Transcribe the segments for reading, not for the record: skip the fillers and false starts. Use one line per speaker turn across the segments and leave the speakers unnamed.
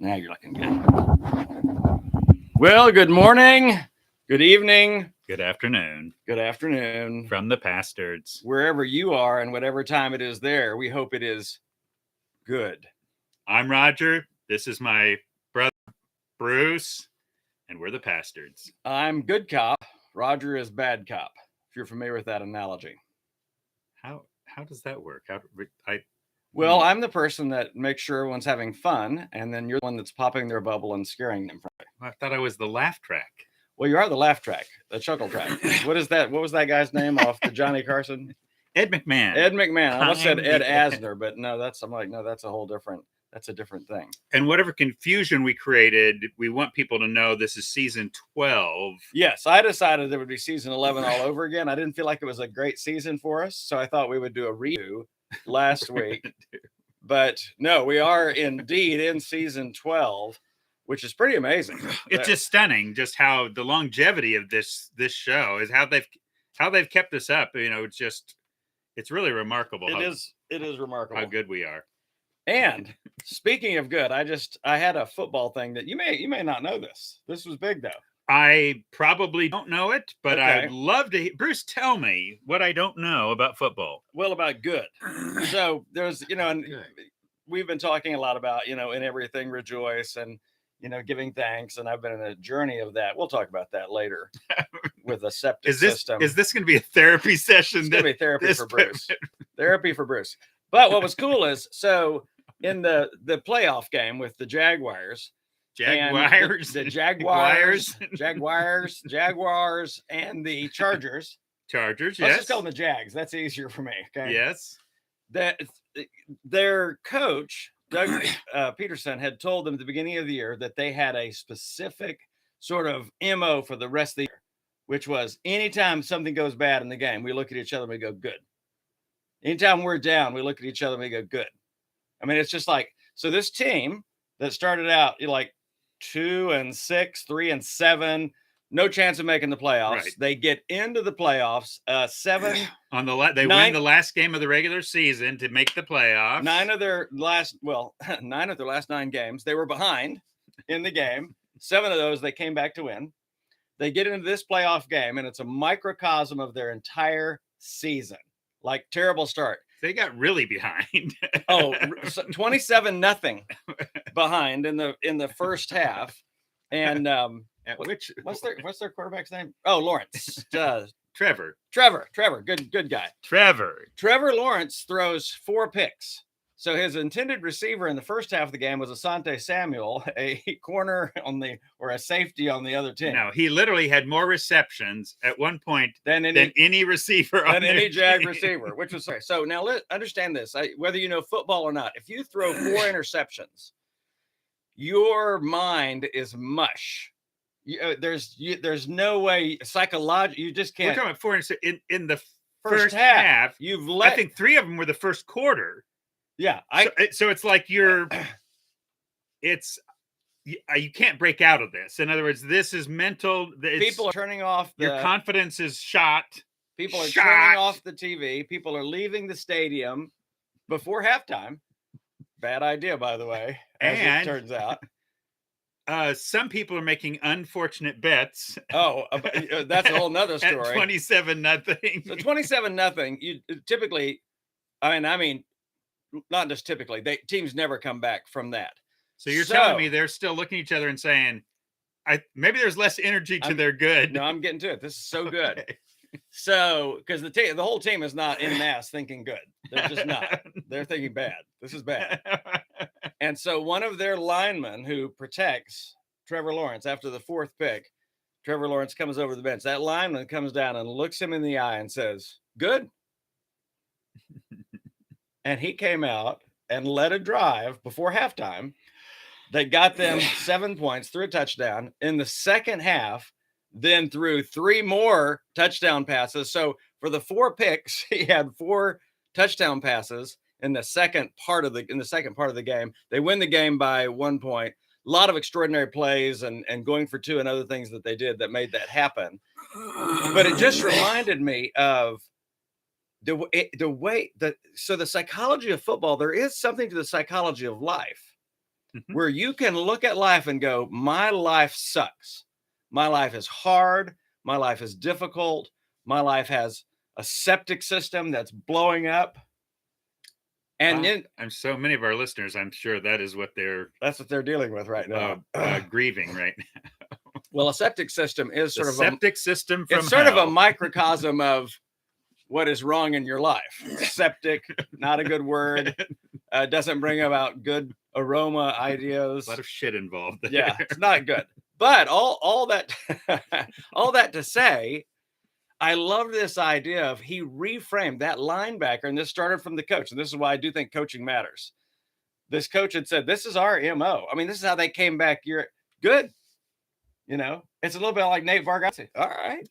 Now you're looking good. Well, good morning, good evening,
Good afternoon
good afternoon.
from the Pastords.
Wherever you are and whatever time it is there, we hope it is good.
I'm Roger. This is my brother Bruce, and we're the Pastords.
I'm good cop. Roger is bad cop, if you're familiar with that analogy.
How does that work?
Well, I'm the person that makes sure everyone's having fun, and then you're the one that's popping their bubble and scaring them.
I thought I was the laugh track.
Well, you are the laugh track, the chuckle track. What is that? What was that guy's name off the Johnny Carson?
Ed McMahon.
Ed McMahon. I almost said
I'm
Ed
the-
Asner, but no, that's a whole different. That's a different thing.
And whatever confusion we created, we want people to know this is season 12.
Yes, I decided there would be season 11 all over again. I didn't feel like it was a great season for us, so I thought we would do a redo last week. But no, we are indeed in season 12, which is pretty amazing.
It's just stunning, just how the longevity of this show is, how they've kept us up. You know, it's really remarkable.
It is remarkable
how good we are.
And speaking of good, I had a football thing that you may not know this. This was big though.
I probably don't know it, but
Okay.
I'd love to. Bruce, tell me what I don't know about football.
Well, about good. So there's, and
Good.
we've been talking a lot about, in everything rejoice and, giving thanks. And I've been in a journey of that. We'll talk about that later with a septic system.
Is this going to be a therapy session?
It's going to be therapy for Bruce. Therapy for Bruce. But what was cool is, so in the playoff game with the Jaguars,
Jaguars,
the
Jaguars,
Jaguars, and the Chargers.
Chargers.
Let's
Yes.
just call them the Jags. That's easier for me. Okay.
Yes.
That their coach Doug Peterson had told them at the beginning of the year that they had a specific sort of MO for the rest of the year, which was anytime something goes bad in the game, we look at each other and we go, good. Anytime we're down, we look at each other and we go, good. I mean, it's just like, so this team that started out like 2-6, 3-7, no chance of making the playoffs.
Right.
They get into the playoffs, 7
They win the last game of the regular season to make the playoffs.
9 of their last 9 games, they were behind in the game. 7 of those they came back to win. They get into this playoff game, and it's a microcosm of their entire season. Like, terrible start.
They got really behind.
27-0 behind in the first half. And what's their quarterback's name? Oh, Lawrence.
Trevor.
Good guy. Trevor Lawrence throws 4 picks. So his intended receiver in the first half of the game was Asante Samuel, a corner or a safety on the other team.
No, he literally had more receptions at one point than any receiver on
any Jag
team.
receiver, which was so. Now understand this: whether you know football or not, if you throw 4 interceptions, your mind is mush. There's no way psychologically you just can't.
We're talking about 4 in the
first
half.
I
think 3 of them were the first quarter.
Yeah,
so it's like you can't break out of this. In other words, this is mental.
People are turning off.
Your confidence is shot.
People are turning off the TV. People are leaving the stadium before halftime. Bad idea, by the way, as it turns out.
Some people are making unfortunate bets.
Oh, that's a whole nother story.
27-0.
So 27-0. You typically, I mean, not just typically, teams never come back from that.
So you're telling me they're still looking at each other and saying, maybe there's less energy to their good.
No, I'm getting to it. This is so good.
Okay.
So, because the whole team is not in mass thinking good. They're just not. They're thinking bad. This is bad. And so one of their linemen who protects Trevor Lawrence after the 4th pick, Trevor Lawrence comes over the bench. That lineman comes down and looks him in the eye and says, good. And he came out and led a drive before halftime that got them 7 points through a touchdown in the second half, then threw 3 more touchdown passes. So for the 4 picks, he had 4 touchdown passes in the second part of the game. They win the game by 1 point. A lot of extraordinary plays and going for 2 and other things that they did that made that happen. But it just reminded me of the psychology of football. There is something to the psychology of life.
Mhm.
where you can look at life and go, my life sucks. My life is hard. My life is difficult. My life has a septic system that's blowing up. And then
I'm so many of our listeners, I'm sure that is what they're
that's what they're dealing with right now.
grieving right now.
Well, a septic system is
The
sort of
septic system from
it's sort of a
hell.
microcosm of what is wrong in your life. Septic, not a good word. Doesn't bring about good aroma ideas.
A lot of shit involved there.
Yeah, it's not good. But all that all that to say, I love this idea of he reframed that linebacker, and this started from the coach. And this is why I do think coaching matters. This coach had said, "This is our MO." I mean, this is how they came back. You're good. You know, it's a little bit like Nate Vargas. All right.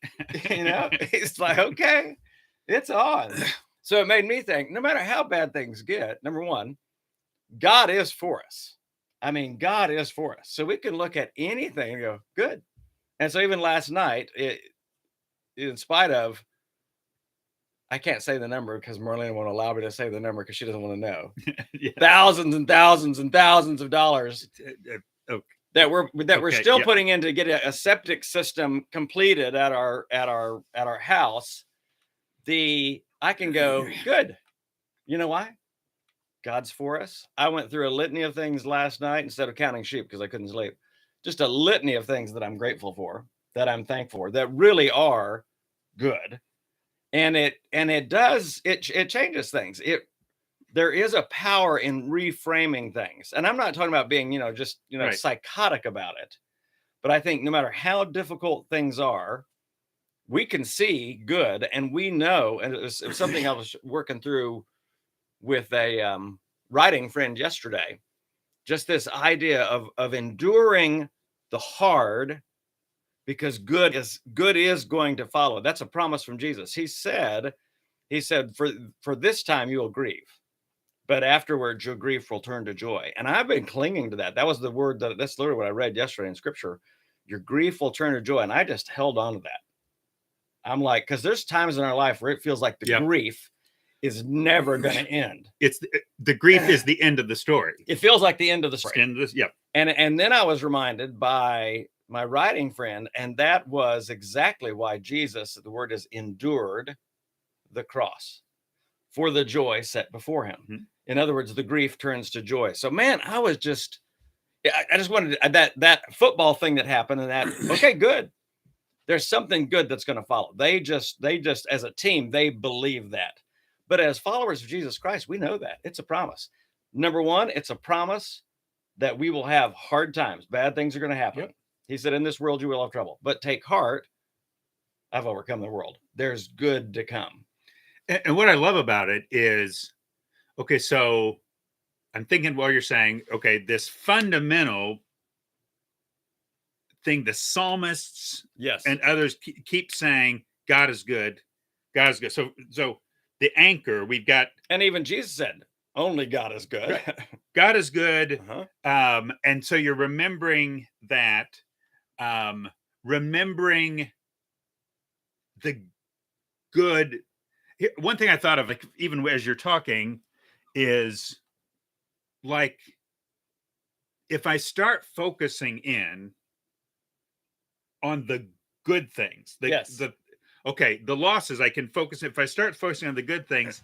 You know, he's like, okay, it's on. So it made me think, no matter how bad things get, number one, God is for us. I mean, God is for us. So we can look at anything and go, good. And so even last night, in spite of, I can't say the number because Marlene won't allow me to say the number because she doesn't want to know.
Yeah.
Thousands and thousands and thousands of dollars
Okay.
that we're still
yeah.
putting in to get a septic system completed at our house. I can go, good. You know why? God's for us. I went through a litany of things last night instead of counting sheep because I couldn't sleep. Just a litany of things that I'm grateful for, that I'm thankful for, that really are good. And it changes things. There is a power in reframing things. And I'm not talking about being, just,
Right.
psychotic about it. But I think no matter how difficult things are, we can see good, and we know, and it was something I was working through with a writing friend yesterday, just this idea of enduring the hard because good is going to follow. That's a promise from Jesus. He said, for this time you will grieve, but afterwards your grief will turn to joy. And I've been clinging to that. That was the word that's literally what I read yesterday in scripture. Your grief will turn to joy. And I just held on to that. I'm like, because there's times in our life where it feels like the grief is never going to end.
It's the grief is the end of the story.
It feels like the end of the story.
End of this, yep.
And then I was reminded by my writing friend, and that was exactly why Jesus, the word is endured the cross for the joy set before him. Mm-hmm. In other words, the grief turns to joy. So, man, I was just, I just wanted that football thing that happened, and that, okay, good. There's something good that's going to follow. They just, as a team, they believe that. But as followers of Jesus Christ, we know that it's a promise. Number one, it's a promise that we will have hard times. Bad things are going to happen. Yep. He said, in this world, you will have trouble, but take heart. I've overcome the world. There's good to come.
And what I love about it is, okay, so I'm thinking while you're saying, okay, this fundamental thing, the psalmists and others keep saying, God is good. God is good. So the anchor we've got.
And even Jesus said, only God is good.
Right. God is good. Uh-huh. And so you're remembering that, remembering the good. One thing I thought of, like, even as you're talking, is like, if I start focusing in on the good things, the losses, I can focus. If I start focusing on the good things,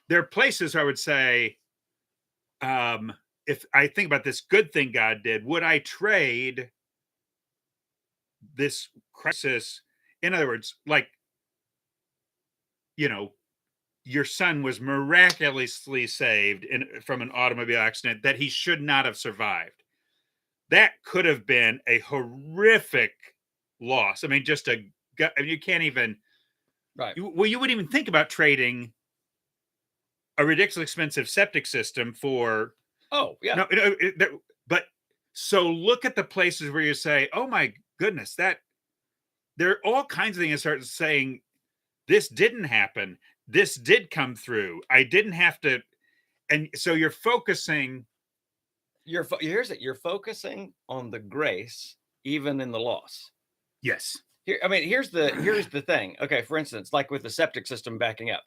there are places I would say, if I think about this good thing God did, would I trade this crisis? In other words, like, your son was miraculously saved from an automobile accident that he should not have survived. That could have been a horrific loss. I mean, you can't even,
right.
You wouldn't even think about trading a ridiculously expensive septic system for.
Oh, yeah.
No, but so look at the places where you say, oh my goodness, that there are all kinds of things that start saying, this didn't happen. This did come through. I didn't have to. And so you're focusing.
You're focusing on the grace, even in the loss.
Yes.
Here's the thing. Okay. For instance, like with the septic system backing up,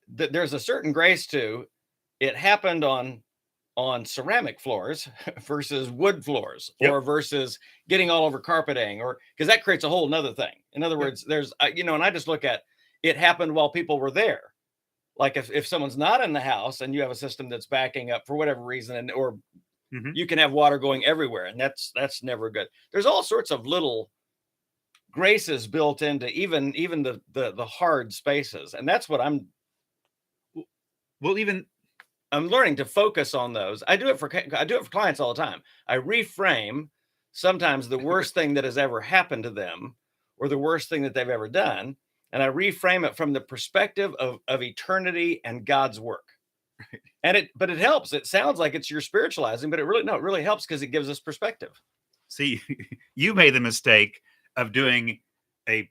there's a certain grace to it happened on on ceramic floors versus wood floors,
Yep.
or versus getting all over carpeting, or because that creates a whole nother thing. In other words, there's, and I just look at it happened while people were there. Like if someone's not in the house and you have a system that's backing up for whatever reason, and or you can have water going everywhere, and that's never good. There's all sorts of little graces built into even the hard spaces, and that's what I'm learning to focus on those. I do it for clients all the time. I reframe sometimes the worst thing that has ever happened to them, or the worst thing that they've ever done, and I reframe it from the perspective of eternity and God's work.
Right.
And but it helps. It sounds like it's you're spiritualizing, but it really helps because it gives us perspective.
See, you made the mistake of doing a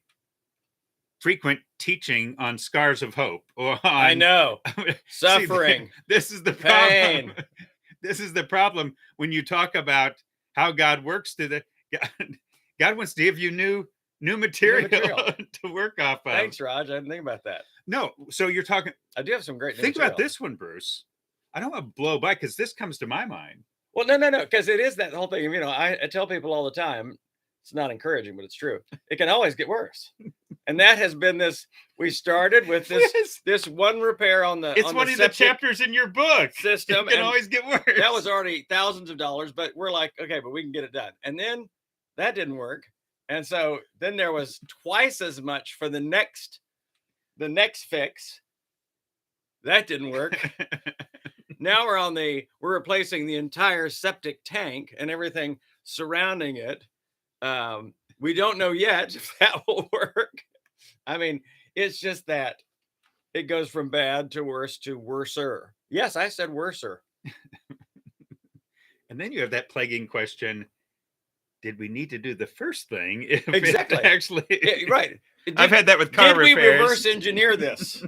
frequent teaching on scars of hope, or on,
I know, suffering.
See, this is the problem. This is the problem when you talk about how God works through the God wants to give you new material to work off of.
Thanks, Raj. I didn't think about that.
No, so you're talking.
I do have some great.
Think about this one, Bruce. I don't want to blow by because this comes to my mind.
Well, no, because it is that whole thing. I tell people all the time, it's not encouraging, but it's true. It can always get worse. And that has been this. We started with this one repair on the.
It's one of the chapters in your book.
System
it can always get worse.
That was already thousands of dollars, but we're like, okay, but we can get it done. And then that didn't work, and so then there was twice as much for the next fix. That didn't work. Now we're replacing the entire septic tank and everything surrounding it. We don't know yet if that will work. I mean, it's just that it goes from bad to worse to worser. Yes, I said worser.
And then you have that plaguing question. Did we need to do the first thing?
Exactly.
Actually,
right.
I've had that with car repairs.
Did we reverse engineer this?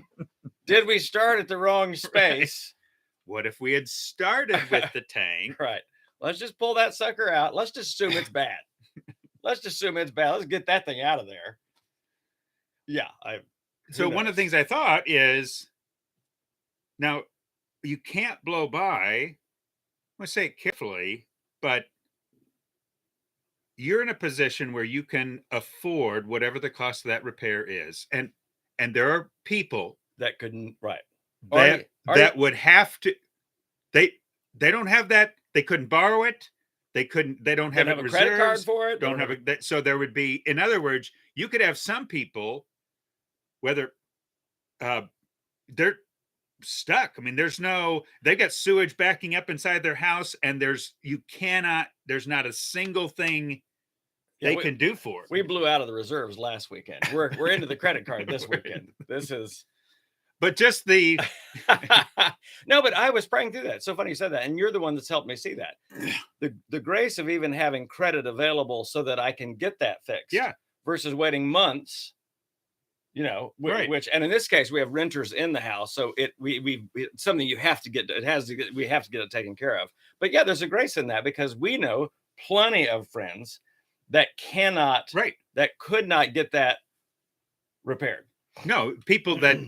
Did we start at the wrong space?
Right. What if we had started with the tank?
Right. Let's just pull that sucker out. Let's just assume it's bad. Let's get that thing out of there. Yeah.
So one of the things I thought is, now you can't blow by. I'm going to say it carefully, but you're in a position where you can afford whatever the cost of that repair is. And there are people
that couldn't, right.
That would have to, they don't have that. They couldn't borrow it. They don't have
a credit card for it.
Don't have it. So there would be, in other words, you could have some people, whether they're stuck. I mean, they got sewage backing up inside their house, and there's not a single thing they can do for it.
We blew out of the reserves last weekend. We're into the credit card this weekend. This is.
But just the
no, but I was praying through that. It's so funny you said that, and you're the one that's helped me see that. The grace of even having credit available so that I can get that fixed.
Yeah.
Versus waiting months.
Right.
Which, and in this case, we have renters in the house, so it's something you have to get. We have to get it taken care of. But yeah, there's a grace in that, because we know plenty of friends that that could not get that repaired.
No, people that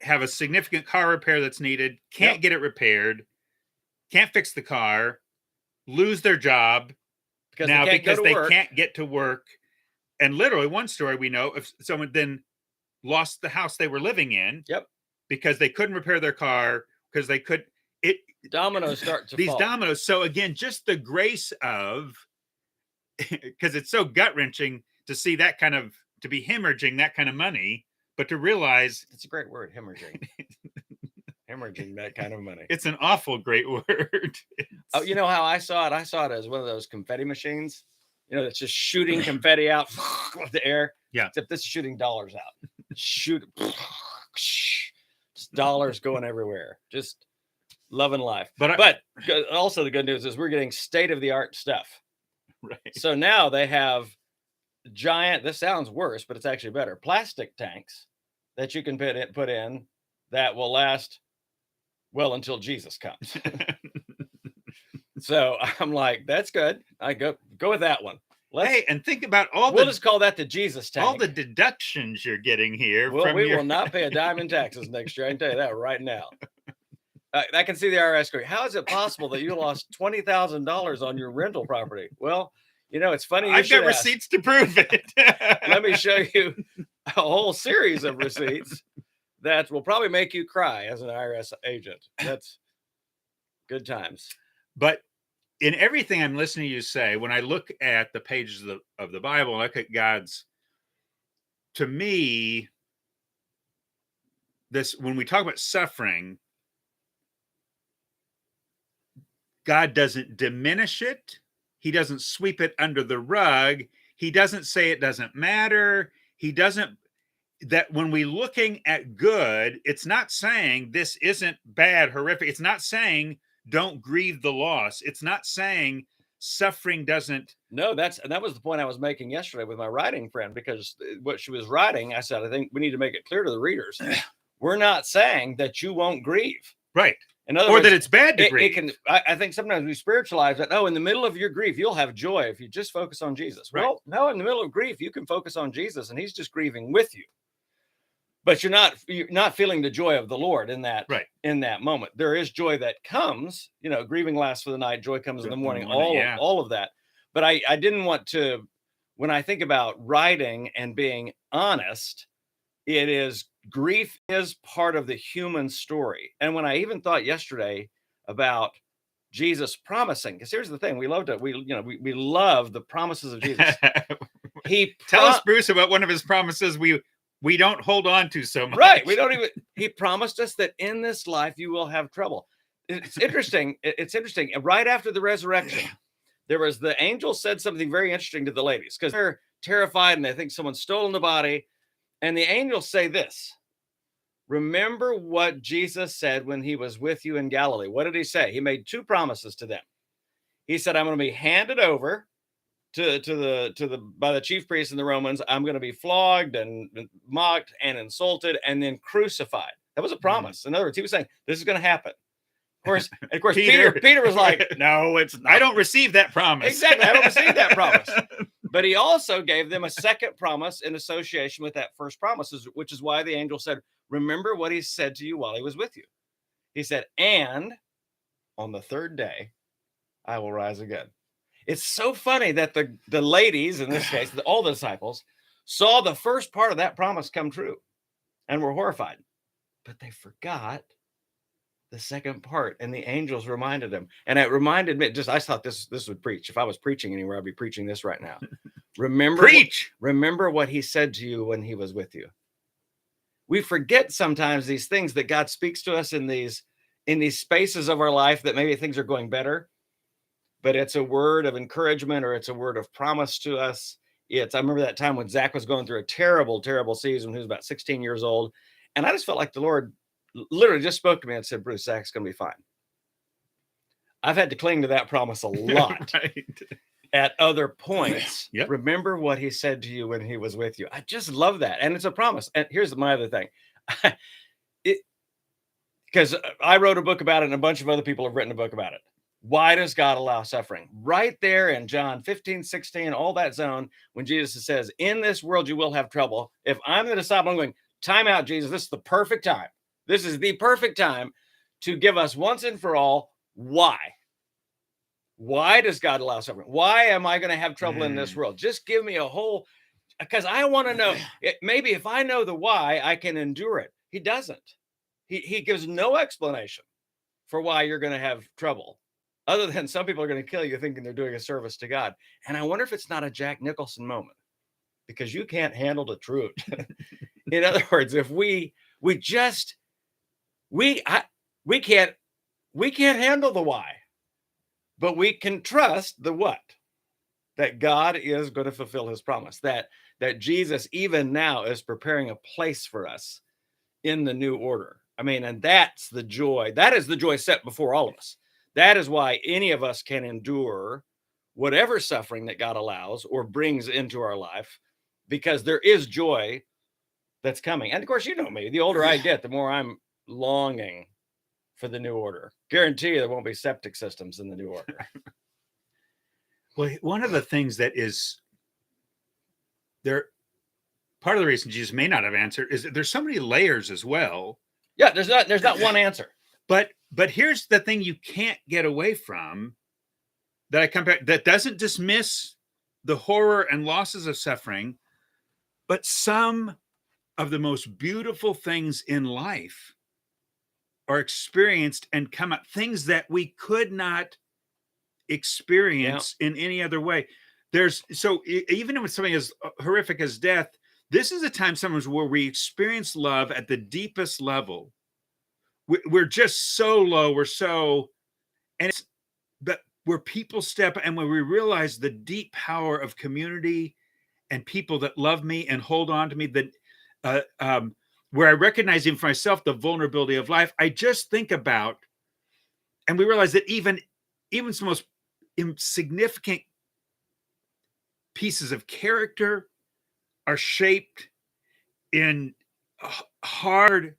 have a significant car repair that's needed, can't get it repaired, can't fix the car, lose their job because they can't get to work. And literally one story we know of someone then lost the house they were living in.
Yep.
Because they couldn't repair their car, because
dominoes start to fall.
Dominoes. So again, just the grace of, because it's so gut-wrenching to see that kind of, to be hemorrhaging that kind of money, but to realize
it's a great word, hemorrhaging. Hemorrhaging that kind of money.
It's an awful great word.
Oh, you know how I saw it? I saw it as one of those confetti machines. That's just shooting confetti out with the air.
Yeah.
Except this is shooting dollars out. Shoot. Just dollars going everywhere. Just loving life. But also the good news is we're getting state-of-the-art stuff.
Right.
So now they have giant, this sounds worse, but it's actually better, plastic tanks that you can put in that will last well until Jesus comes. So I'm like, that's good. I go with that one.
And think about
we'll just call that the Jesus tank.
All the deductions you're getting here.
Well, we will not pay a dime in taxes next year. I can tell you that right now. I can see the IRS going, how is it possible that you lost $20,000 on your rental property? Well, it's funny.
I've got receipts to prove it.
Let me show you a whole series of receipts that will probably make you cry as an IRS agent. That's good times.
But in everything I'm listening to you say, when I look at the pages of the Bible, I look at God's, to me, when we talk about suffering, God doesn't diminish it. He doesn't sweep it under the rug. He doesn't say it doesn't matter. He doesn't, that when we're looking at good, it's not saying this isn't bad, horrific. It's not saying don't grieve the loss. It's not saying suffering doesn't.
No, that was the point I was making yesterday with my writing friend, because what she was writing, I said, I think we need to make it clear to the readers. We're not saying that you won't grieve.
Right.
In other
or
words,
that it's bad to grieve.
I think sometimes we spiritualize that. Oh, in the middle of your grief, you'll have joy if you just focus on Jesus.
Right.
Well, no, in the middle of grief, you can focus on Jesus, and he's just grieving with you. But you're not feeling the joy of the Lord in that moment. There is joy that comes, grieving lasts for the night, joy comes in the morning, all of that. But I didn't want to, when I think about writing and being honest, grief is part of the human story. And when I even thought yesterday about Jesus promising, because here's the thing, we love the promises of Jesus.
Tell us, Bruce, about one of his promises we don't hold on to so much.
Right. He promised us that in this life you will have trouble. It's interesting. It's interesting. Right after the resurrection, the angel said something very interesting to the ladies, because they're terrified and they think someone's stolen the body. And the angels say this: remember what Jesus said when he was with you in Galilee. What did he say? He made two promises to them. He said, I'm going to be handed over by the chief priests and the Romans. I'm going to be flogged and mocked and insulted and then crucified. That was a promise. In other words, he was saying this is going to happen. Of course, Peter was like, no, it's not.
I don't receive that promise.
Exactly. I don't receive that promise. But he also gave them a second promise in association with that first promise, which is why the angel said, remember what he said to you while he was with you. He said, and on the third day, I will rise again. It's so funny that the ladies, in this case, all the disciples, saw the first part of that promise come true and were horrified. But they forgot the second part, and the angels reminded them. And it reminded me, I thought this would preach. If I was preaching anywhere, I'd be preaching this right now. Remember what he said to you when he was with you. We forget sometimes these things that God speaks to us in these spaces of our life that maybe things are going better, but it's a word of encouragement or it's a word of promise to us. I remember that time when Zach was going through a terrible, terrible season when he was about 16 years old. And I just felt like the Lord literally just spoke to me and said, Bruce, Zach's going to be fine. I've had to cling to that promise a lot.
Right.
At other points.
Yep.
Remember what he said to you when he was with you. I just love that. And it's a promise. And here's my other thing. Because I wrote a book about it and a bunch of other people have written a book about it. Why does God allow suffering? Right there in John 15, 16, all that zone, when Jesus says, in this world you will have trouble. If I'm the disciple, I'm going, time out, Jesus. This is the perfect time. This is the perfect time to give us once and for all why. Why does God allow suffering? Why am I going to have trouble in this world? Just give me a whole, because I want to know. Maybe if I know the why, I can endure it. He doesn't. He gives no explanation for why you're going to have trouble, other than some people are going to kill you thinking they're doing a service to God. And I wonder if it's not a Jack Nicholson moment, because you can't handle the truth. In other words, if we can't handle the why, but we can trust the what, that God is going to fulfill his promise, that Jesus even now is preparing a place for us in the new order. I mean, and that's the joy. That is the joy set before all of us. That is why any of us can endure whatever suffering that God allows or brings into our life, because there is joy that's coming. And of course, you know me, the older I get, the more I'm longing for the new order. Guarantee you there won't be septic systems in the new order.
Well, one of the things that is there, part of the reason Jesus may not have answered is that there's so many layers as well.
Yeah, there's not one answer.
But But here's the thing you can't get away from that I come back, that doesn't dismiss the horror and losses of suffering, but some of the most beautiful things in life are experienced and come up, things that we could not experience in any other way. Even with something as horrific as death, this is a time sometimes where we experience love at the deepest level. We're just so low, but where people step, and when we realize the deep power of community and people that love me and hold on to me, where I recognize even for myself the vulnerability of life, I just think about, and we realize that even some most insignificant pieces of character are shaped in hard,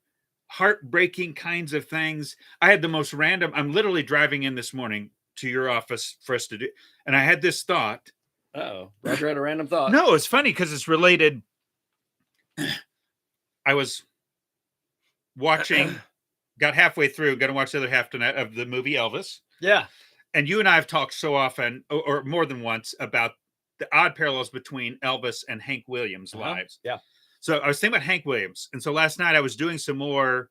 heartbreaking kinds of things. I had the most random, I'm literally driving in this morning to your office for us to do, and I had this thought.
Oh, Roger had a random thought.
No, it's funny because it's related. I was watching, got halfway through, going to watch the other half tonight of the movie Elvis.
Yeah.
And you and I have talked so often, or more than once, about the odd parallels between Elvis and Hank Williams' lives.
Yeah.
So I was thinking about Hank Williams. And so last night I was doing some more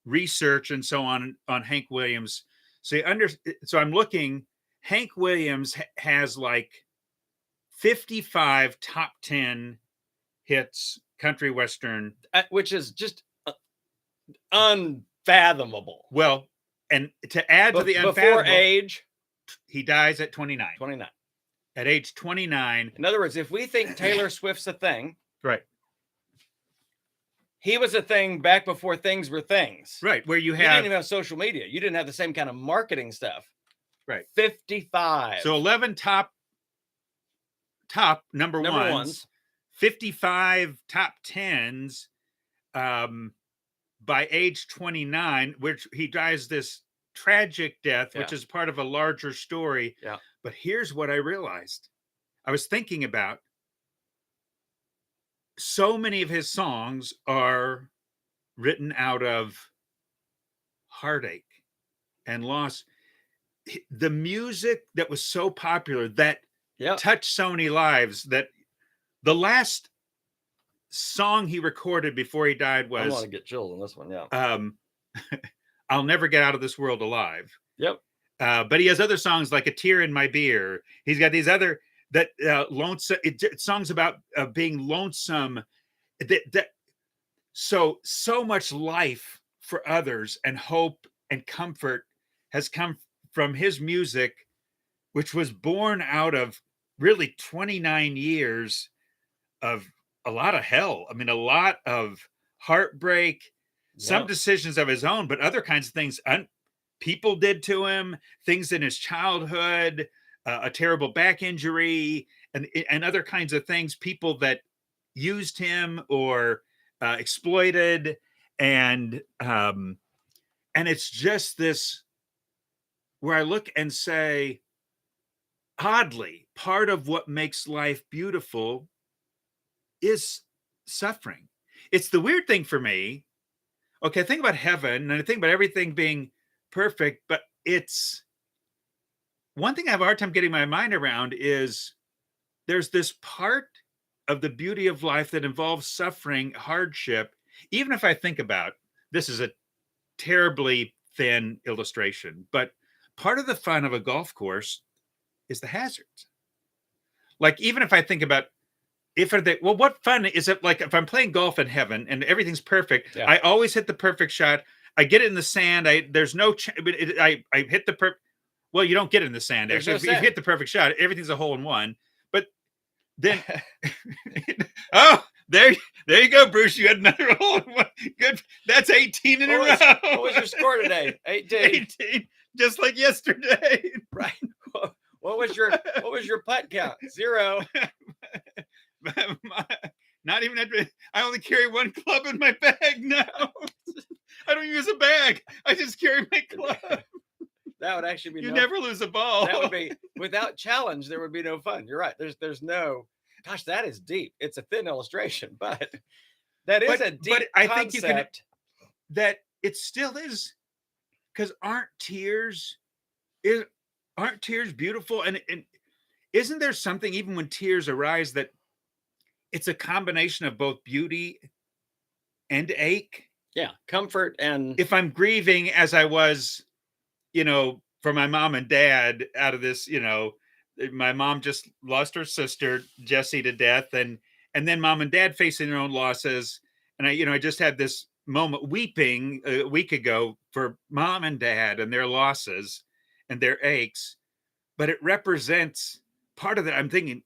research and so on Hank Williams. So I'm looking, Hank Williams has like 55 top 10 hits, country western,
which is just unfathomable.
Well, and to add to the
before age,
he dies at 29.
29.
At age 29.
In other words, if we think Taylor Swift's a thing,
right,
he was a thing back before things were things.
Right, where you
didn't even have social media. You didn't have the same kind of marketing stuff.
Right.
55.
So 11 top number ones, 55 top 10s by age 29, which he dies this tragic death, which is part of a larger story.
Yeah.
But here's what I realized. I was thinking about, so many of his songs are written out of heartache and loss. The music that was so popular, that touched so many lives, that the last song he recorded before he died was,
I want to get chills on this one.
I'll Never Get Out of This World Alive.
Yep.
But he has other songs like A Tear in My Beer. He's got these other lonesome songs about being lonesome. So much life for others and hope and comfort has come from his music, which was born out of really 29 years of a lot of hell. I mean, a lot of heartbreak, some decisions of his own, but other kinds of things people did to him, things in his childhood, a terrible back injury, and other kinds of things, people that used him or exploited. And it's just this, where I look and say, oddly, part of what makes life beautiful is suffering. It's the weird thing for me. Okay, I think about heaven and I think about everything being perfect, but it's one thing I have a hard time getting my mind around is there's this part of the beauty of life that involves suffering, hardship. Even if I think about, this is a terribly thin illustration, but part of the fun of a golf course is the hazards. Like, even if I think about, what fun is it? Like, if I'm playing golf in heaven and everything's perfect, I always hit the perfect shot. I get it in the sand. There's no, I hit the perfect. Well, you don't get it in the sand. Actually, if you hit the perfect shot, everything's a hole in one. But then, there you go, Bruce. You had another hole in one. Good. That's 18 in a row.
What was your score today? 18.
Just like yesterday.
Right. What was your putt count? 0.
Not even I only carry one club in my bag now. I don't use a bag. I just carry my club.
That would actually be.
You never lose a ball.
That would be, without challenge, there would be no fun. You're right. There's no. Gosh, that is deep. It's a thin illustration, but that is a deep. But I think you can. That it still is.
because aren't tears beautiful? And isn't there something, even when tears arise, that it's a combination of both beauty and ache?
Yeah, comfort and
If I'm grieving as I was, for my mom and dad out of this, my mom just lost her sister, Jessie, to death. And then mom and dad facing their own losses. And I just had this moment weeping a week ago for mom and dad and their losses and their aches. But it represents part of that. I'm thinking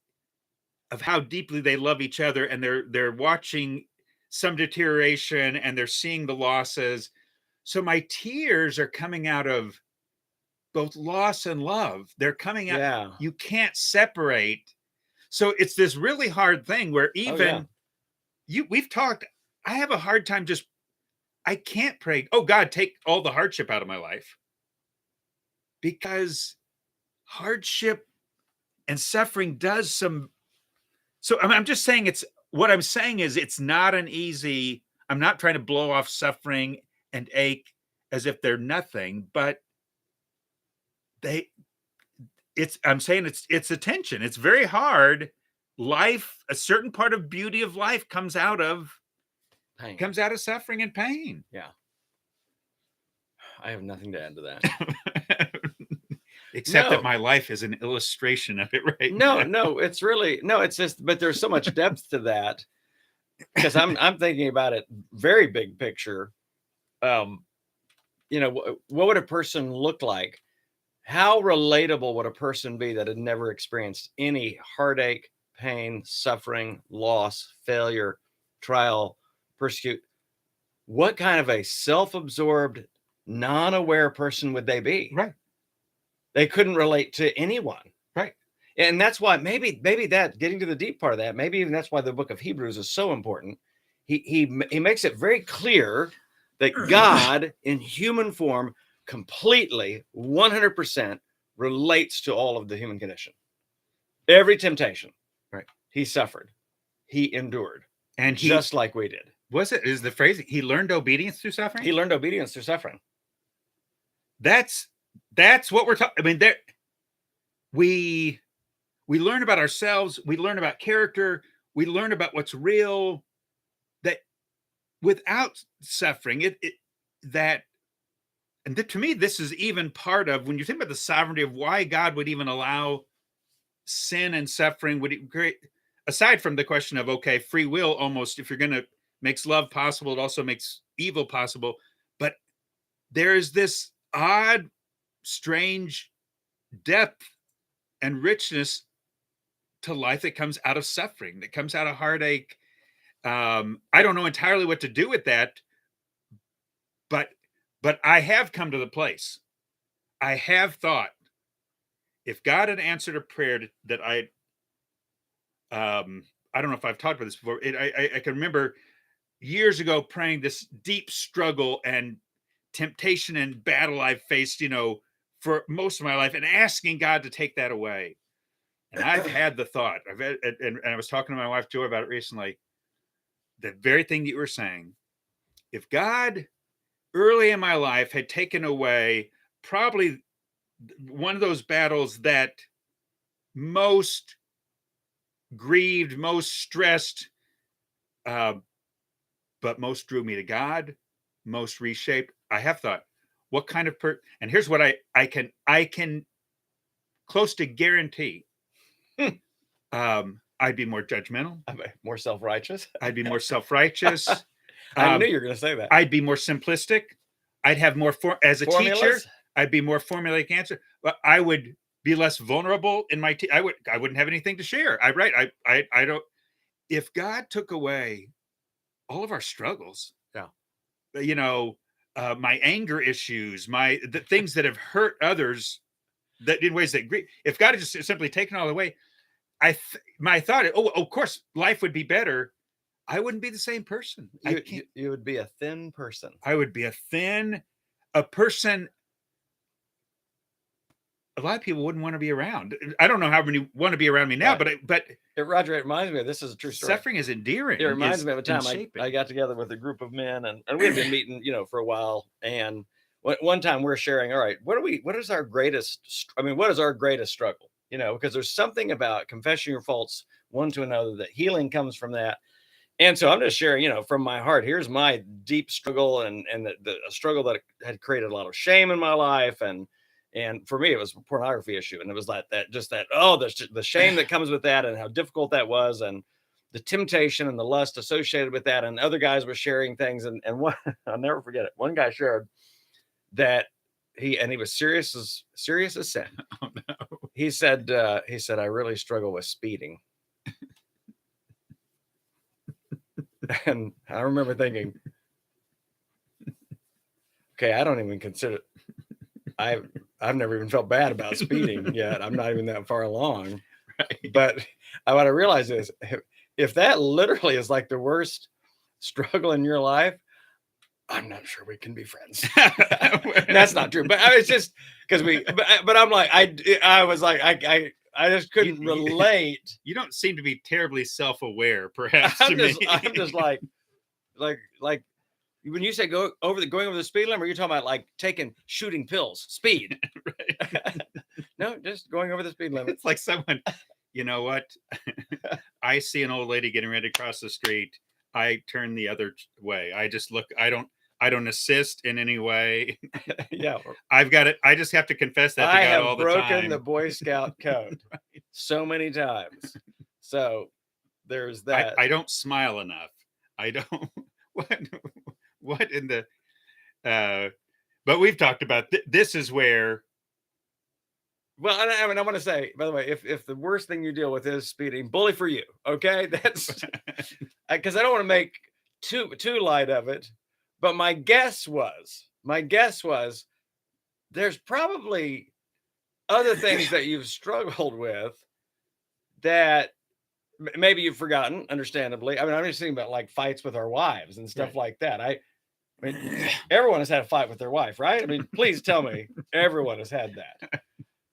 of how deeply they love each other, and they're watching some deterioration, and they're seeing the losses. So my tears are coming out of both loss and love. They're coming out.
yeah.
You can't separate. So it's this really hard thing where even we've talked, I have a hard time I can't pray, oh God, take all the hardship out of my life, because hardship and suffering does some. So I'm just saying what I'm saying is it's not an easy, I'm not trying to blow off suffering and ache as if they're nothing, but I'm saying it's a tension. It's very hard. Life, a certain part of beauty of life comes out of
Pain.
Suffering and pain.
Yeah. I have nothing to add to that.
Except that my life is an illustration of it right
now.
No,
it's really, it's just, but there's so much depth to that, because I'm thinking about it very big picture. What would a person look like? How relatable would a person be that had never experienced any heartache, pain, suffering, loss, failure, trial, persecute? What kind of a self-absorbed, non-aware person would they be?
Right.
They couldn't relate to anyone.
Right.
And that's why maybe that, getting to the deep part of that, maybe even that's why the book of Hebrews is so important. He makes it very clear that God in human form completely 100% relates to all of the human condition. Every temptation,
right?
He suffered, He endured,
and
just like we did.
Is the phrase he learned obedience through suffering?
He learned obedience through suffering.
That's what we're talking. I mean, we learn about ourselves, we learn about character, we learn about what's real. That without suffering, to me, this is even part of, when you think about the sovereignty of why God would even allow sin and suffering, would it create, aside from the question of, okay, free will, almost, if you're going to makes love possible, it also makes evil possible. But there's this odd, strange depth and richness to life that comes out of suffering, that comes out of heartache. I don't know entirely what to do with that, but I have come to the place. I have thought, if God had answered a prayer that I don't know if I've talked about this before. I can remember years ago praying this deep struggle and temptation and battle I've faced, for most of my life, and asking God to take that away. And I've had the thought, and I was talking to my wife Joy about it recently, the very thing that you were saying. If God early in my life had taken away probably one of those battles that most grieved, most stressed, but most drew me to God, most reshaped, I have thought, what kind of and here's what I can close to guarantee. I'd be more judgmental.
I'd be more self-righteous.
I'd be more self-righteous.
I knew you were going to say that.
I'd be more simplistic. I'd have more as a
Formulas?
teacher. I'd be more formulaic answer. But I would be less vulnerable in my. I wouldn't have anything to share. I don't. If God took away all of our struggles, my anger issues, the things that have hurt others, that in ways that grieve. If God had just simply taken all away, my thought, of course, life would be better. I wouldn't be the same person.
You would be a thin person.
I would be a person. A lot of people wouldn't want to be around. I don't know how many want to be around me now,
right.
but
Roger, it reminds me of, this is a true story.
Suffering is endearing.
It reminds me of a time I got together with a group of men, and we had been meeting, for a while, and one time we're sharing, all right, what is our greatest, what is our greatest struggle? Because there's something about confessing your faults one to another, that healing comes from that. And so I'm just sharing, from my heart, here's my deep struggle, and the a struggle that had created a lot of shame in my life. And for me, it was a pornography issue. And it was like that, just that, oh, the shame that comes with that, and how difficult that was, and the temptation and the lust associated with that. And other guys were sharing things. And one, I'll never forget it. One guy shared that he was serious as sin.
Oh, no.
He said, I really struggle with speeding. And I remember thinking, okay, I don't even consider, I've never even felt bad about speeding yet. I'm not even that far along.
Right.
But what I realize is, if that literally is like the worst struggle in your life, I'm not sure we can be friends. That's not true. But it's just because but I'm like, I was like, I just couldn't relate.
You don't seem to be terribly self-aware, perhaps.
I'm just like when you say going over the speed limit, are you talking about like shooting pills, speed?
Right.
No, just going over the speed limit.
It's like someone, you know what? I see an old lady getting ready to cross the street. I turn the other way. I just look. I don't assist in any way.
Yeah.
I've got it. I just have to confess that to God all the time.
I have broken the Boy Scout code so many times. So there's that.
I don't smile enough. I don't. What in the? But we've talked about this is where.
Well, I want to say, by the way, if the worst thing you deal with is speeding, bully for you. Okay, that's because I don't want to make too light of it. But my guess was there's probably other things that you've struggled with that maybe you've forgotten, understandably. I'm just thinking about like fights with our wives and stuff like that. I mean, everyone has had a fight with their wife, right? I mean, please tell me everyone has had that,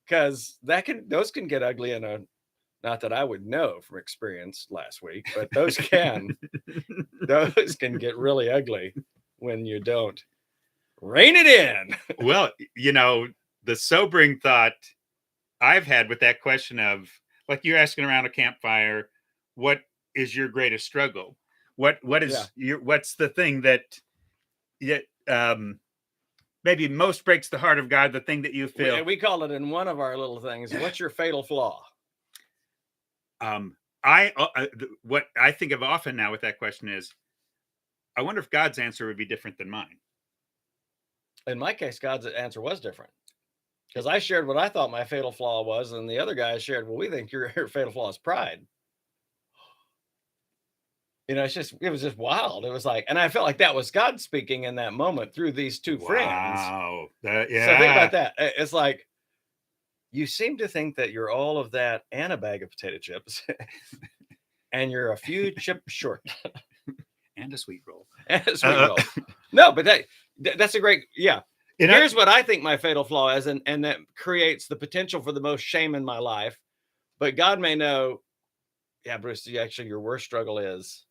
because those can get ugly not that I would know from experience last week, but those can get really ugly when you don't rein it in.
Well, the sobering thought I've had with that question of, like, you're asking around a campfire, what is your greatest struggle? What's the thing that maybe most breaks the heart of God, the thing that you feel?
We call it in one of our little things, what's your fatal flaw?
What I think of often now with that question is, I wonder if God's answer would be different than mine.
In my case, God's answer was different, because I shared what I thought my fatal flaw was, and the other guy shared, well, we think your fatal flaw is pride. It was just wild. It was like, and I felt like that was God speaking in that moment through these two friends.
Wow.
So think about that. It's like, you seem to think that you're all of that and a bag of potato chips, and you're a few chips short.
And a sweet roll.
Roll. No, but that's a great, Here's what I think my fatal flaw is, and that creates the potential for the most shame in my life. But God may know, Bruce, actually your worst struggle is.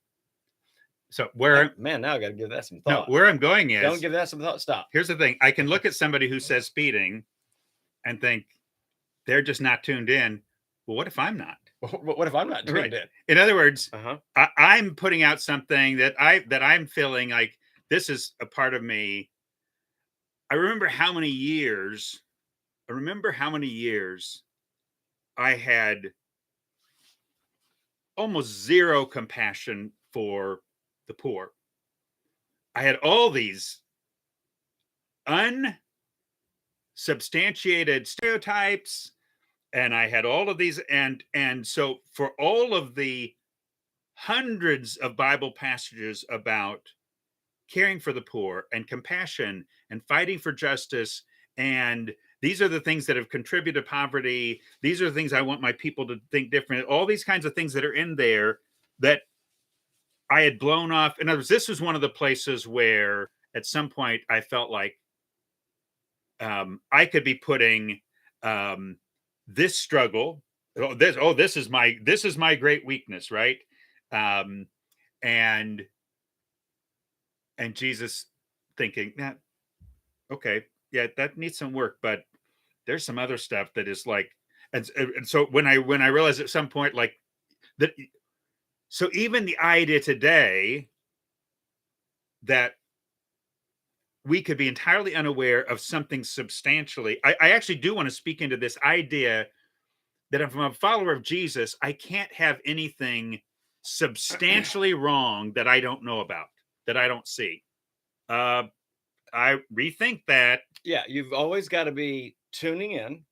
So
now I got to give that some thought.
No, where I'm going is,
don't give that some thought. Stop.
Here's the thing. I can look at somebody who says speeding and think they're just not tuned in. Well, what if I'm not?
What if I'm not tuned in?
In other words, I'm putting out something that I'm feeling like this is a part of me. I remember how many years I had almost zero compassion for the poor. I had all these unsubstantiated stereotypes, and I had all of these, and so for all of the hundreds of Bible passages about caring for the poor and compassion and fighting for justice, and these are the things that have contributed to poverty, these are the things I want my people to think different, all these kinds of things that are in there that I had blown off. In other words, this was one of the places where at some point I felt like I could be putting this struggle, this is my great weakness, right? And Jesus thinking, okay, yeah, that needs some work, but there's some other stuff that is like, and so when I realized at some point like that, so even the idea today that we could be entirely unaware of something substantially, I actually do want to speak into this idea that if I'm a follower of Jesus, I can't have anything substantially wrong that I don't know about, that I don't see. I rethink that.
Yeah, you've always got to be tuning in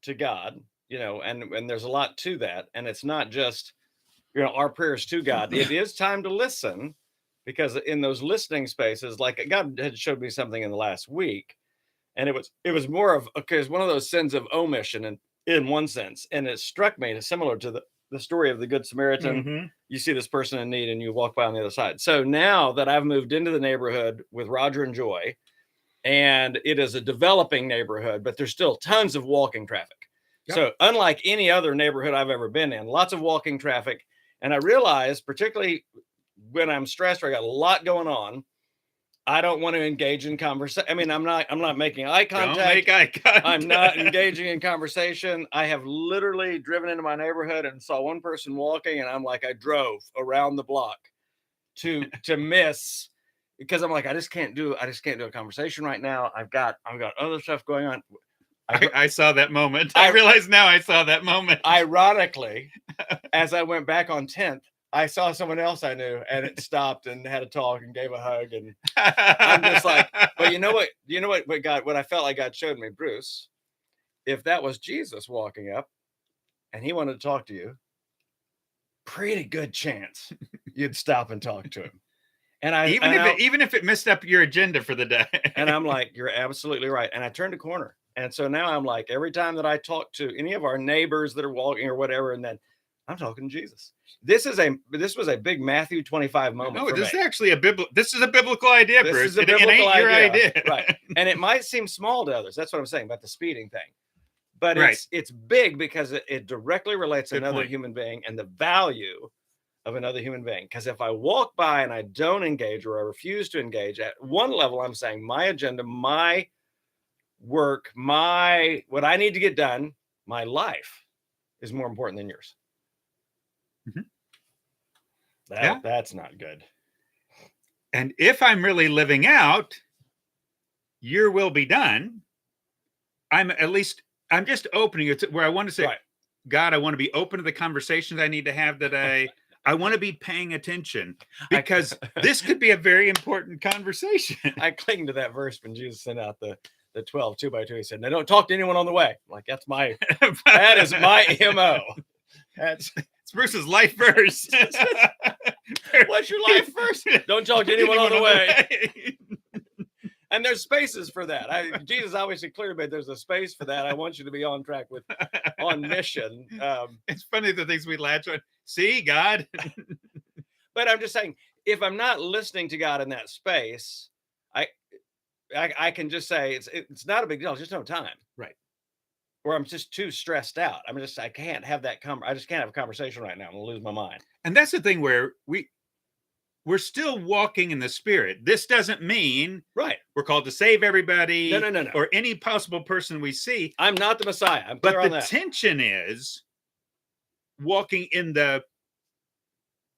to God, and there's a lot to that. And it's not just, our prayers to God. It is time to listen, because in those listening spaces, like God had showed me something in the last week, and it was more of, okay, it's one of those sins of omission, and in one sense, and it struck me similar to the story of the Good Samaritan.
Mm-hmm.
You see this person in need and you walk by on the other side. So now that I've moved into the neighborhood with Roger and Joy, and it is a developing neighborhood, but there's still tons of walking traffic. Yep. So unlike any other neighborhood I've ever been in, lots of walking traffic. And I realized, particularly when I'm stressed or I got a lot going on, I don't want to engage in conversation. I mean, I'm not making eye contact.
Don't make eye contact.
I'm not engaging in conversation. I have literally driven into my neighborhood and saw one person walking, and I'm like, I drove around the block to miss, because I'm like, I just can't do a conversation right now. I've got other stuff going on.
I saw that moment. I realize now I saw that moment.
Ironically, as I went back on 10th, I saw someone else I knew, and it stopped and had a talk and gave a hug. And I'm just like, but you know what I felt like God showed me, Bruce, if that was Jesus walking up and he wanted to talk to you, pretty good chance you'd stop and talk to him. And
even if it messed up your agenda for the day.
And I'm like, you're absolutely right. And I turned a corner. And so now I'm like, every time that I talk to any of our neighbors that are walking or whatever, and then I'm talking to Jesus. This was a big Matthew 25 moment.
No, this is actually this is a biblical idea, Bruce.
This is a biblical
ain't
idea.
Your idea.
Right. And it might seem small to others. That's what I'm saying about the speeding thing. But
right.
it's big because it directly relates to another human being and the value of another human being. Because if I walk by and I don't engage, or I refuse to engage, at one level, I'm saying my agenda, my work, what I need to get done, my life is more important than yours. Mm-hmm. That's not good.
And if I'm really living out your will be done, I'm just opening it where I want to say, right. God, I want to be open to the conversations I need to have today. I want to be paying attention, because this could be a very important conversation.
I cling to that verse when Jesus sent out the 12 2x2. He said, "Now don't talk to anyone on the way." I'm like, that is my MO.
It's Bruce's life verse.
What's your life verse? Don't talk to anyone on the way. And there's spaces for that. Jesus obviously clearly made there's a space for that. I want you to be on track on mission.
It's funny the things we latch on. See, God.
But I'm just saying, if I'm not listening to God in that space, I can just say it's not a big deal. It's just no time.
Right.
Or I'm just too stressed out. I can't have that I just can't have a conversation right now. I'm gonna lose my mind.
And that's the thing where we're still walking in the Spirit. This doesn't mean we're called to save everybody.
No.
Or any possible person we see.
I'm not the Messiah. I'm clear on that.
But the tension is walking in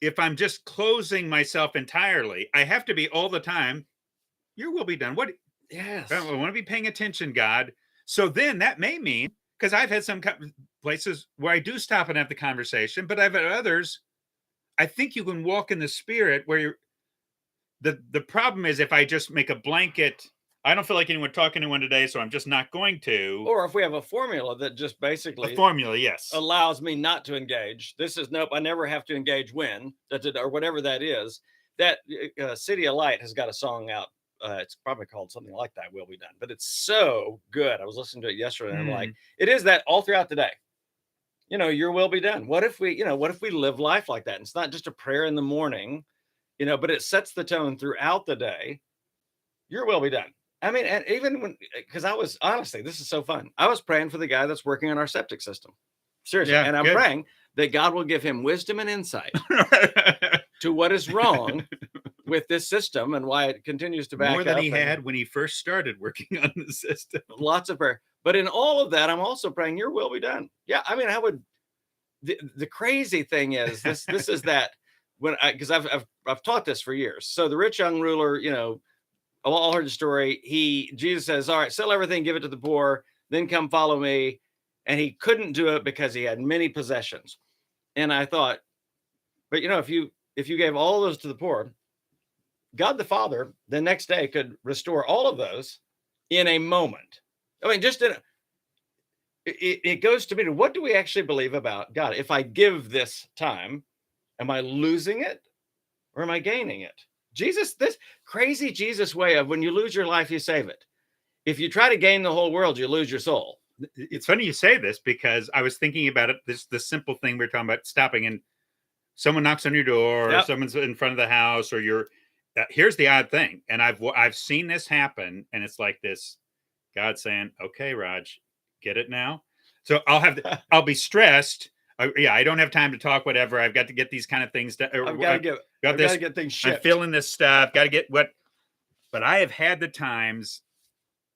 if I'm just closing myself entirely, I have to be all the time, your will be done.
Yes.
I want to be paying attention, God. So then that may mean, because I've had some places where I do stop and have the conversation, but I've had others, I think you can walk in the Spirit where the problem is if I just make a blanket, I don't feel like anyone talking to anyone today, so I'm just not going to.
Or if we have a formula that just basically
yes,
allows me not to engage. This is nope, I never have to engage when, or whatever that is. That City of Light has got a song out. It's probably called something like Thy Will Be Done, but it's so good. I was listening to it yesterday, and I'm like, it is that all throughout the day. Your will be done. What if we live life like that? And it's not just a prayer in the morning, but it sets the tone throughout the day. Your will be done. I mean, and even because I was, honestly, this is so fun. I was praying for the guy that's working on our septic system. Seriously. Yeah, and I'm praying that God will give him wisdom and insight to what is wrong with this system and why it continues to back
More than
up.
he had when he first started working on the system.
Lots of prayer. But in all of that, I'm also praying your will be done. Yeah, I mean, I would. The crazy thing is this is that when because I've taught this for years. So the rich young ruler, all heard the story. Jesus says, all right, sell everything, give it to the poor, then come follow me. And he couldn't do it because he had many possessions. And I thought, but if you gave all those to the poor, God the Father the next day could restore all of those in a moment. I mean, just it goes to me to what do we actually believe about God? If I give this time, am I losing it or am I gaining it? Jesus, this crazy Jesus way of when you lose your life, you save it. If you try to gain the whole world, you lose your soul.
It's funny you say this because I was thinking about it. The simple thing we're talking about, stopping and someone knocks on your door,
Yep.
or someone's in front of the house, or you're. Here's the odd thing, and I've seen this happen, and it's like this: God saying, "Okay, Raj, get it now." So I'll be stressed. I don't have time to talk. Whatever, I've got to get these kind of things done.
I've got to get things shipped.
I'm feeling this stuff. Got to get what. But I have had the times.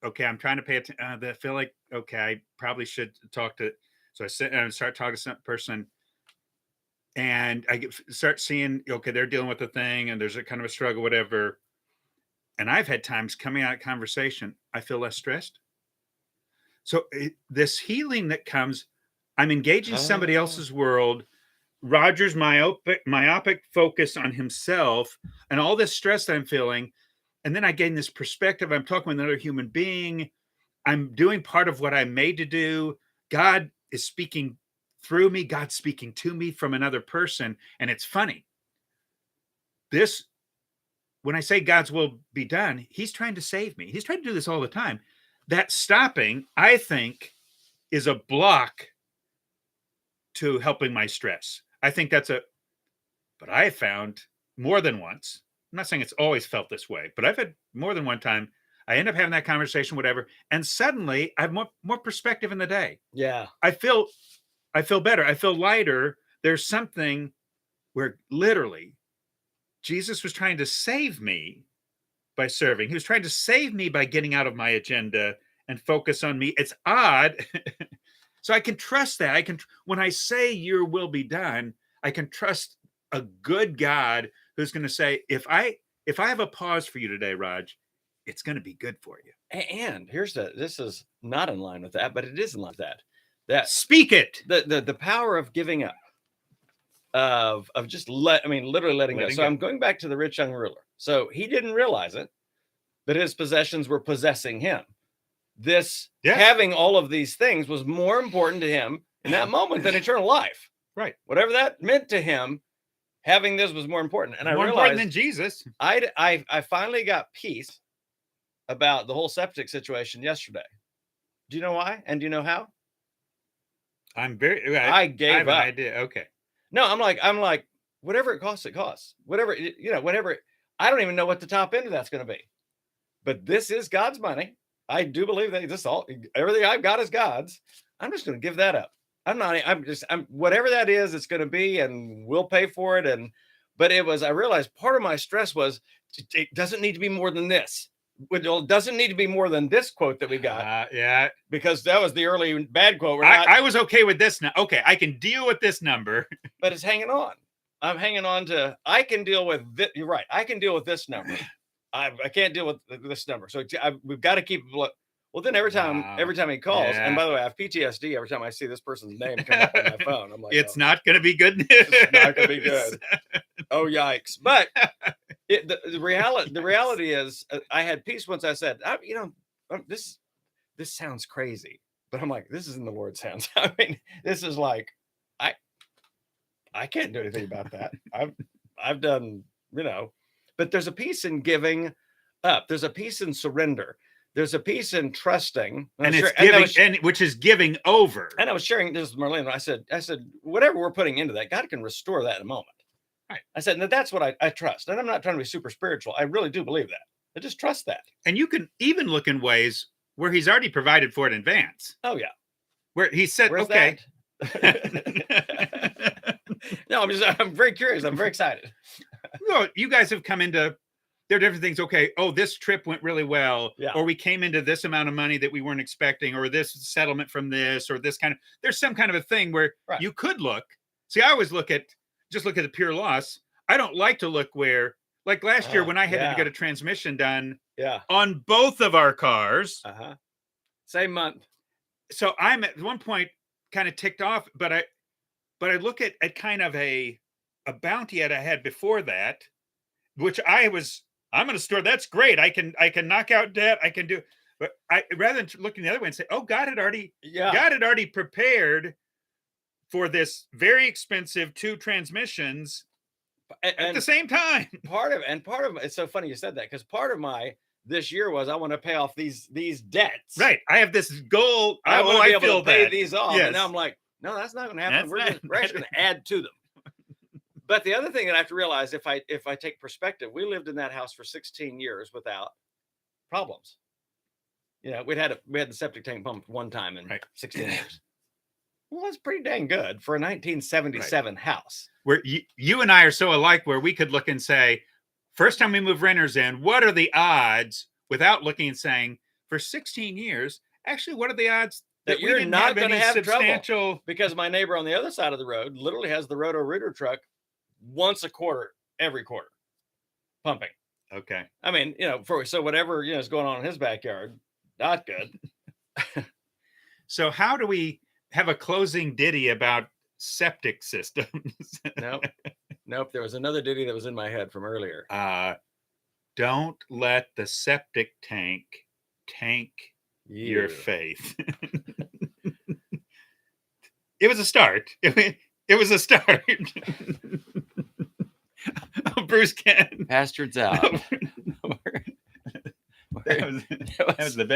Okay, I'm trying to pay attention. I feel like, okay, I probably should talk to. So I sit and start talking to some person, and I start seeing, okay, they're dealing with the thing, and there's a kind of a struggle, whatever. And I've had times coming out of conversation, I feel less stressed. So this healing that comes, I'm engaging somebody else's world. Roger's myopic focus on himself, and all this stress that I'm feeling. And then I gain this perspective. I'm talking with another human being. I'm doing part of what I'm made to do. God is speaking through me. God's speaking to me from another person. And it's funny. When I say God's will be done, he's trying to save me. He's trying to do this all the time. That stopping, I think, is a block to helping my stress. I think but I have found more than once, I'm not saying it's always felt this way, but I've had more than one time. I end up having that conversation, whatever, and suddenly I have more perspective in the day.
Yeah,
I feel better. I feel lighter. There's something where literally Jesus was trying to save me by serving. He was trying to save me by getting out of my agenda and focus on me. It's odd. So I can trust that. When I say your will be done, I can trust a good God who's going to say, if I have a pause for you today, Raj, it's going to be good for you.
And this is not in line with that, but it is in line with that.
Speak it.
The power of giving up, of just literally letting go. So I'm going back to the rich young ruler. So he didn't realize it, but his possessions were possessing him. Having all of these things was more important to him in that moment than eternal life.
Right.
Whatever that meant to him, having this was more important. And
more
I realized
important than Jesus.
I finally got peace about the whole septic situation yesterday. Do you know why? And do you know how?
I
gave
have
up.
An idea. Okay.
No, I'm like, whatever it costs, it costs. Whatever, whatever. I don't even know what the top end of that's going to be. But this is God's money. I do believe that everything I've got is God's. I'm just going to give that up. I'm whatever that is, it's going to be, and we'll pay for it. But I realized part of my stress was it doesn't need to be more than this. It doesn't need to be more than this quote that we got.
Yeah.
Because that was the early bad quote.
I was okay with this now. Okay, I can deal with this number.
But it's hanging on. I'm hanging on to, I can deal with this. You're right. I can deal with this number. I can't deal with this number. So we've got to keep. Well, then every time he calls, and by the way, I have PTSD every time I see this person's name come up on my phone. I'm like,
it's not going to be good news.
It's not going to be good. Oh, yikes. But the reality is I had peace once I said, this sounds crazy, but I'm like, this is in the Lord's hands. I mean, this is like, I can't do anything about that. I've done, but there's a peace in giving up. There's a peace in surrender. There's a peace in trusting,
which is giving over.
And I was sharing this with Marlene. I said, whatever we're putting into that, God can restore that in a moment.
Right.
I said, that's what I trust. And I'm not trying to be super spiritual. I really do believe that. I just trust that.
And you can even look in ways where he's already provided for it in advance.
Oh yeah.
Where he said,
where's
okay.
No, I'm very curious. I'm very excited.
Well, you guys have come into there are different things. Okay, oh, this trip went really well,
Yeah.
or we came into this amount of money that we weren't expecting, or this settlement from this, or this kind of. There's some kind of a thing where
Right.
you could look. See, I always look at the pure loss. I don't like to look where, like last year when I had to get a transmission done on both of our cars.
Same month.
So I'm at one point kind of ticked off, but I look at kind of a bounty that I had before that, which I'm going to store. That's great. I can knock out debt. I can do, but rather than looking the other way and say, oh, God had already prepared for this very expensive 2 transmissions at the same time.
Part of it's so funny you said that, because part of this year was I want to pay off these debts.
Right. I have this goal.
I want to be able to pay
that.
these off.
Yes.
And now I'm like, no, that's not going to happen. We're actually going to add to them. But the other thing that I have to realize, if I take perspective, we lived in that house for 16 years without problems. You know, we had the septic tank pumped one time in 16 years. Well, that's pretty dang good for a 1977 house.
Where you and I are so alike, where we could look and say, first time we move renters in, what are the odds, without looking and saying, for 16 years, actually, what are the odds
that you're not going to have
substantial
trouble? Because my neighbor on the other side of the road literally has the Roto-Rooter truck once a quarter, every quarter, pumping.
Okay.
I mean, you know, so whatever, you know, is going on in his backyard, not good.
So how do we have a closing ditty about septic systems?
Nope. There was another ditty that was in my head from earlier.
Don't let the septic tank your faith. It was a start. It was a start. Bruce Ken.
Pastords out.
That was the best.